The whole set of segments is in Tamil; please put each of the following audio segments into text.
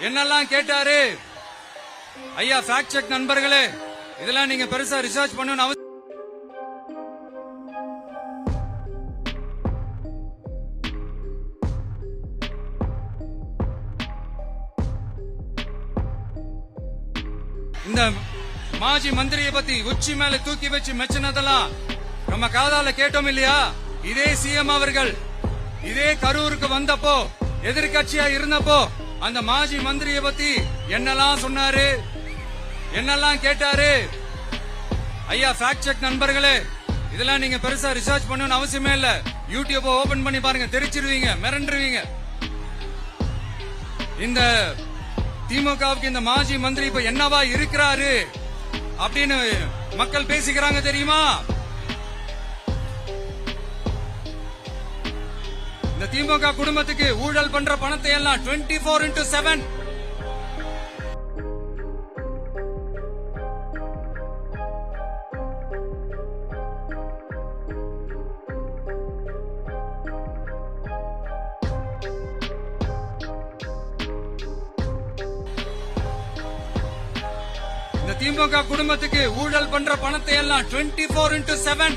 என்னெல்லாம் கேட்டாரு ஐயா. ஃபேக்ட் செக் நண்பர்களே, இதெல்லாம் நீங்க பெருசா ரிசர்ச் பண்ணணும் அவசியம். இந்த மாஜி மந்திரியை பத்தி உச்சி மேல தூக்கி வச்சு மெச்சினதெல்லாம் நம்ம காதால கேட்டோம் இல்லையா? இதே சிஎம் அவர்கள் இதே கரூருக்கு வந்தப்போ, எதிர்கட்சியா இருந்தப்போ, அந்த மாஜி மந்திரியை பத்தி என்னெல்லாம் சொன்னாரு, என்னெல்லாம் கேட்டாரு ஐயா. ஃபேக்ட் செக் நண்பர்களே, இதெல்லாம் நீங்க பெருசா ரிசர்ச் பண்ணணும்னு அவசியமே இல்ல. யூடியூப் ஓபன் பண்ணி பாருங்க, தெரிச்சிருவீங்க, மிரண்டுருவீங்க. இந்த திமுகவுக்கு இந்த மாஜி மந்திரி இப்ப என்னவா இருக்கிறாரு அப்படின்னு மக்கள் பேசிக்கிறாங்க தெரியுமா? இந்த திமுக குடும்பத்துக்கு ஊழல் பண்ற பணத்தை எல்லாம் 24/7 இந்த திமுக குடும்பத்துக்கு ஊழல் பண்ற பணத்தை எல்லாம் 24/7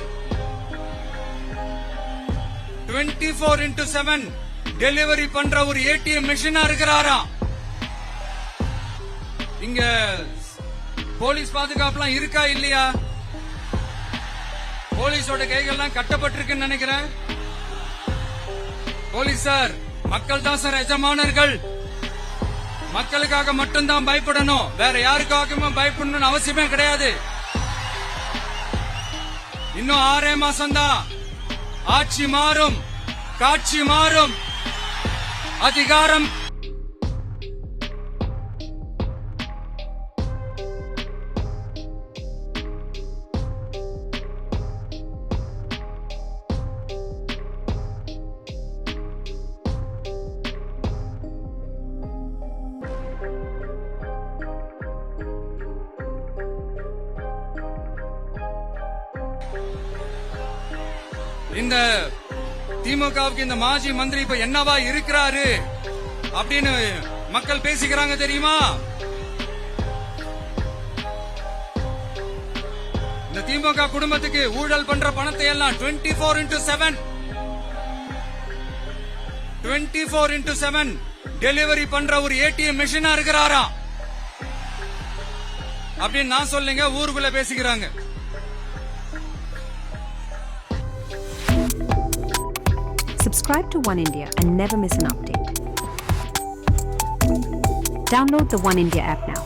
டெலிவரி பண்ற ஒரு ஏடிஎம் மிஷினா இருக்கிறாராம். இங்க போலீஸ் பாதுகாப்புலாம் இருக்கா இல்லையா? போலீஸோட கைகள்லாம் கட்டப்பட்டிருக்குன்னு நினைக்கிறேன். போலீஸ் சார், மக்கள் தான் சார் எஜமானர்கள். மக்களுக்காக மட்டும்தான் பயப்படணும், வேற யாருக்காகவும் பயப்படணும்னு அவசியமே கிடையாது. இன்னும் 6 மாசம் தான். ஆட்சி மாறும், காட்சி மாறும், அதிகாரம் இந்த திமுகவுக்கு இந்த மாஜி மந்திரி இப்ப என்னவா இருக்கிறாரு அப்படின்னு மக்கள் பேசிக்கிறாங்க தெரியுமா? இந்த திமுக குடும்பத்துக்கு ஊழல் பண்ற பணத்தை எல்லாம் 24/7 டெலிவரி பண்ற ஒரு ஏடிஎம் மிஷினா இருக்கிறாராம் அப்படின்னு நான் சொல்லுங்க, ஊருக்குள்ள பேசிக்கிறாங்க. Subscribe to One India and never miss an update. Download the One India app now.